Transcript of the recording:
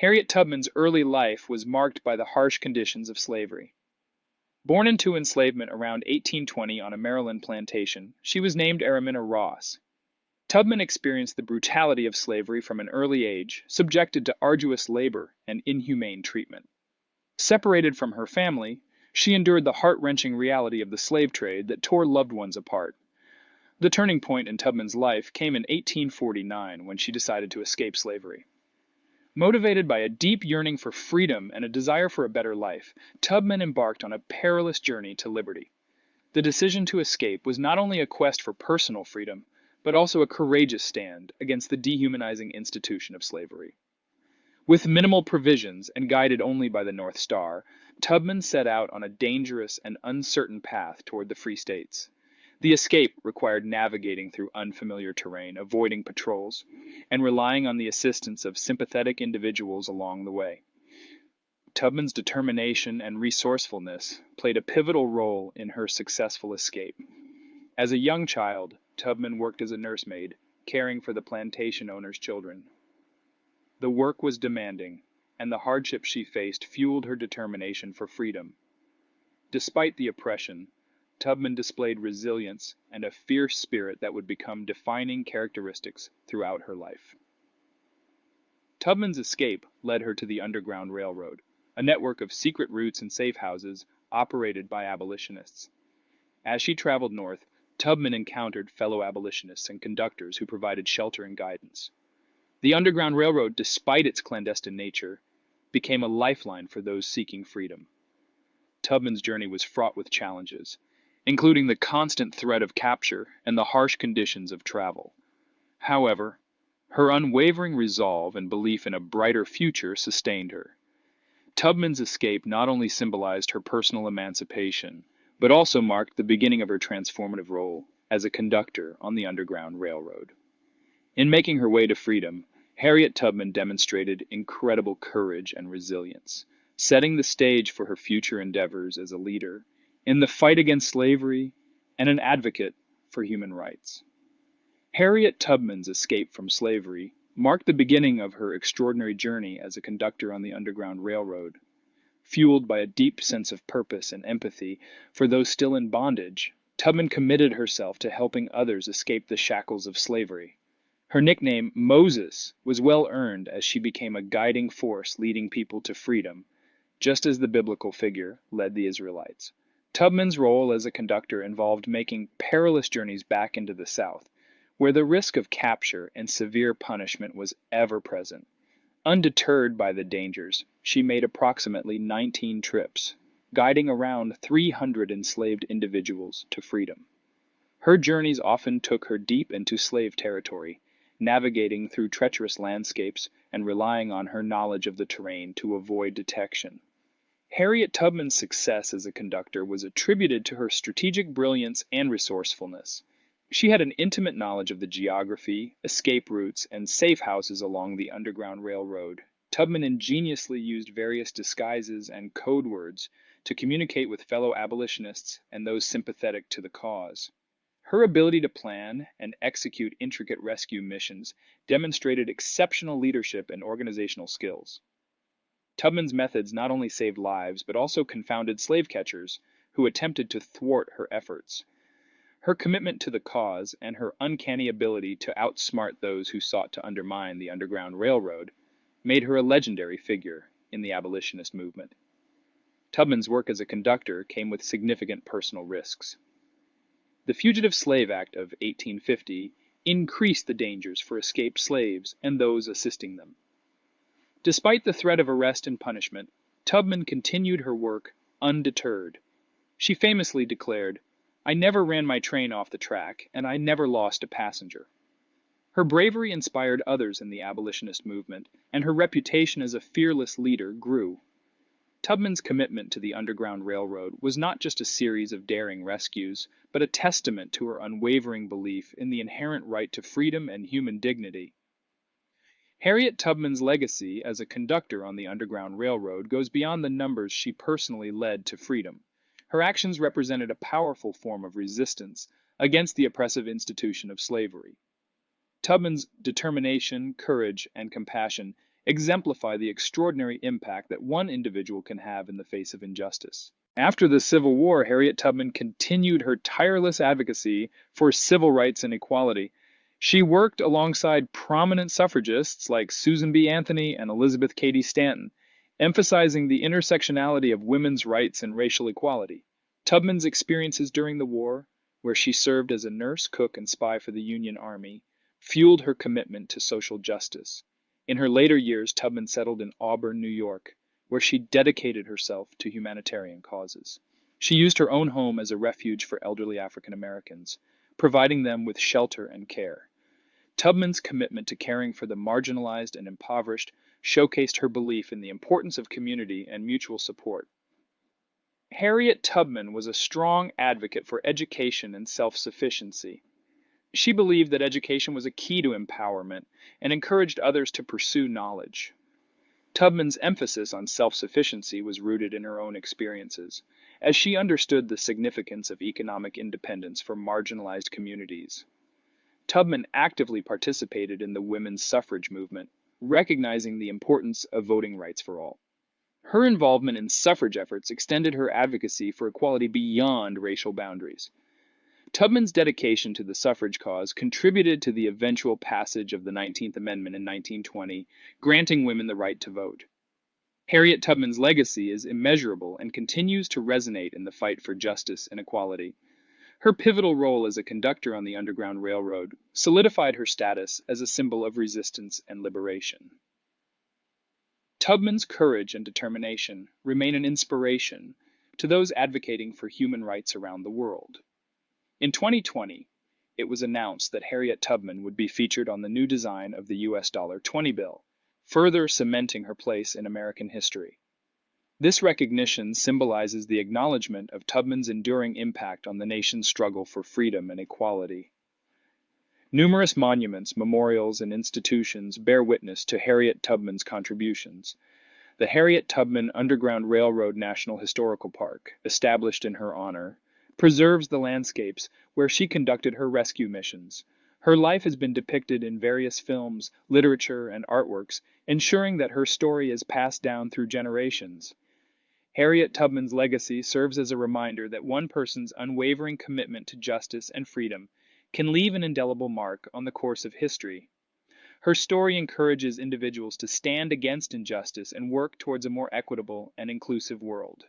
Harriet Tubman's early life was marked by the harsh conditions of slavery. Born into enslavement around 1820 on a Maryland plantation, she was named Araminta Ross. Tubman experienced the brutality of slavery from an early age, subjected to arduous labor and inhumane treatment. Separated from her family, she endured the heart-wrenching reality of the slave trade that tore loved ones apart. The turning point in Tubman's life came in 1849 when she decided to escape slavery. Motivated by a deep yearning for freedom and a desire for a better life, Tubman embarked on a perilous journey to liberty. The decision to escape was not only a quest for personal freedom, but also a courageous stand against the dehumanizing institution of slavery. With minimal provisions and guided only by the North Star, Tubman set out on a dangerous and uncertain path toward the Free States. The escape required navigating through unfamiliar terrain, avoiding patrols, and relying on the assistance of sympathetic individuals along the way. Tubman's determination and resourcefulness played a pivotal role in her successful escape. As a young child, Tubman worked as a nursemaid, caring for the plantation owner's children. The work was demanding, and the hardships she faced fueled her determination for freedom. Despite the oppression, Tubman displayed resilience and a fierce spirit that would become defining characteristics throughout her life. Tubman's escape led her to the Underground Railroad, a network of secret routes and safe houses operated by abolitionists. As she traveled north, Tubman encountered fellow abolitionists and conductors who provided shelter and guidance. The Underground Railroad, despite its clandestine nature, became a lifeline for those seeking freedom. Tubman's journey was fraught with challenges, including the constant threat of capture and the harsh conditions of travel. However, her unwavering resolve and belief in a brighter future sustained her. Tubman's escape not only symbolized her personal emancipation, but also marked the beginning of her transformative role as a conductor on the Underground Railroad. In making her way to freedom, Harriet Tubman demonstrated incredible courage and resilience, setting the stage for her future endeavors as a leader in the fight against slavery and an advocate for human rights. Harriet Tubman's escape from slavery marked the beginning of her extraordinary journey as a conductor on the Underground Railroad. Fueled by a deep sense of purpose and empathy for those still in bondage, Tubman committed herself to helping others escape the shackles of slavery. Her nickname, Moses, was well earned as she became a guiding force leading people to freedom, just as the biblical figure led the Israelites. Tubman's role as a conductor involved making perilous journeys back into the South, where the risk of capture and severe punishment was ever present. Undeterred by the dangers, she made approximately 19 trips, guiding around 300 enslaved individuals to freedom. Her journeys often took her deep into slave territory, navigating through treacherous landscapes and relying on her knowledge of the terrain to avoid detection. Harriet Tubman's success as a conductor was attributed to her strategic brilliance and resourcefulness. She had an intimate knowledge of the geography, escape routes, and safe houses along the Underground Railroad. Tubman ingeniously used various disguises and code words to communicate with fellow abolitionists and those sympathetic to the cause. Her ability to plan and execute intricate rescue missions demonstrated exceptional leadership and organizational skills. Tubman's methods not only saved lives, but also confounded slave catchers who attempted to thwart her efforts. Her commitment to the cause and her uncanny ability to outsmart those who sought to undermine the Underground Railroad made her a legendary figure in the abolitionist movement. Tubman's work as a conductor came with significant personal risks. The Fugitive Slave Act of 1850 increased the dangers for escaped slaves and those assisting them. Despite the threat of arrest and punishment, Tubman continued her work undeterred. She famously declared, "I never ran my train off the track, and I never lost a passenger." Her bravery inspired others in the abolitionist movement, and her reputation as a fearless leader grew. Tubman's commitment to the Underground Railroad was not just a series of daring rescues, but a testament to her unwavering belief in the inherent right to freedom and human dignity. Harriet Tubman's legacy as a conductor on the Underground Railroad goes beyond the numbers she personally led to freedom. Her actions represented a powerful form of resistance against the oppressive institution of slavery. Tubman's determination, courage, and compassion exemplify the extraordinary impact that one individual can have in the face of injustice. After the Civil War, Harriet Tubman continued her tireless advocacy for civil rights and equality. She worked alongside prominent suffragists like Susan B. Anthony and Elizabeth Cady Stanton, emphasizing the intersectionality of women's rights and racial equality. Tubman's experiences during the war, where she served as a nurse, cook, and spy for the Union Army, fueled her commitment to social justice. In her later years, Tubman settled in Auburn, New York, where she dedicated herself to humanitarian causes. She used her own home as a refuge for elderly African Americans, providing them with shelter and care. Tubman's commitment to caring for the marginalized and impoverished showcased her belief in the importance of community and mutual support. Harriet Tubman was a strong advocate for education and self-sufficiency. She believed that education was a key to empowerment and encouraged others to pursue knowledge. Tubman's emphasis on self-sufficiency was rooted in her own experiences, as she understood the significance of economic independence for marginalized communities. Tubman actively participated in the women's suffrage movement, recognizing the importance of voting rights for all. Her involvement in suffrage efforts extended her advocacy for equality beyond racial boundaries. Tubman's dedication to the suffrage cause contributed to the eventual passage of the 19th Amendment in 1920, granting women the right to vote. Harriet Tubman's legacy is immeasurable and continues to resonate in the fight for justice and equality. Her pivotal role as a conductor on the Underground Railroad solidified her status as a symbol of resistance and liberation. Tubman's courage and determination remain an inspiration to those advocating for human rights around the world. In 2020, it was announced that Harriet Tubman would be featured on the new design of the US $20 bill, further cementing her place in American history. This recognition symbolizes the acknowledgement of Tubman's enduring impact on the nation's struggle for freedom and equality. Numerous monuments, memorials, and institutions bear witness to Harriet Tubman's contributions. The Harriet Tubman Underground Railroad National Historical Park, established in her honor, preserves the landscapes where she conducted her rescue missions. Her life has been depicted in various films, literature, and artworks, ensuring that her story is passed down through generations. Harriet Tubman's legacy serves as a reminder that one person's unwavering commitment to justice and freedom can leave an indelible mark on the course of history. Her story encourages individuals to stand against injustice and work towards a more equitable and inclusive world.